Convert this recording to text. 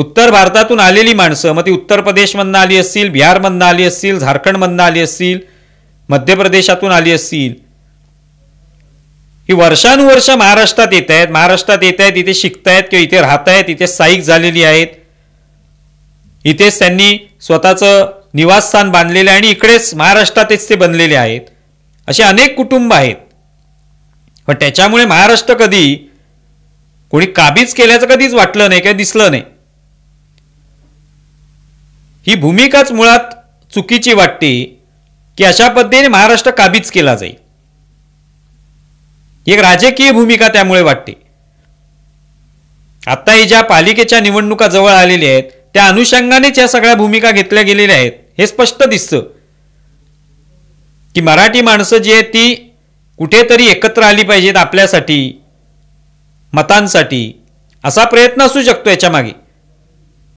उत्तर भारतातून आलेली माणसं, मग ती उत्तर प्रदेशमधनं आली असतील, बिहारमधनं आली असतील, झारखंडमधनं आली असतील, मध्य प्रदेशातून आली असतील, ही वर्षानुवर्ष महाराष्ट्रात येत आहेत, इथे शिकतायत किंवा इथे राहत आहेत, इथे स्थायिक झालेली आहेत, इथेच त्यांनी स्वतःचं निवासस्थान बांधलेले आणि इकडेच महाराष्ट्रातच ते बनलेले आहेत. असे अनेक कुटुंब आहेत. पण त्याच्यामुळे महाराष्ट्र कधी कोणी काबीज केल्याचं कधीच वाटलं नाही किंवा दिसलं नाही. ही भूमिकाच मुळात चुकीची वाटते की अशा पद्धतीने महाराष्ट्र काबीज केला जाईल. एक राजकीय भूमिका त्यामुळे वाटते. आता ही ज्या पालिकेच्या निवडणुका जवळ आलेल्या आहेत त्या अनुषंगानेच या सगळ्या भूमिका घेतल्या गेलेल्या आहेत. हे स्पष्ट दिसतं की मराठी माणसं जी आहेत ती कुठेतरी एकत्र आली पाहिजेत आपल्यासाठी, मतांसाठी, असा प्रयत्न असू शकतो याच्या मागे.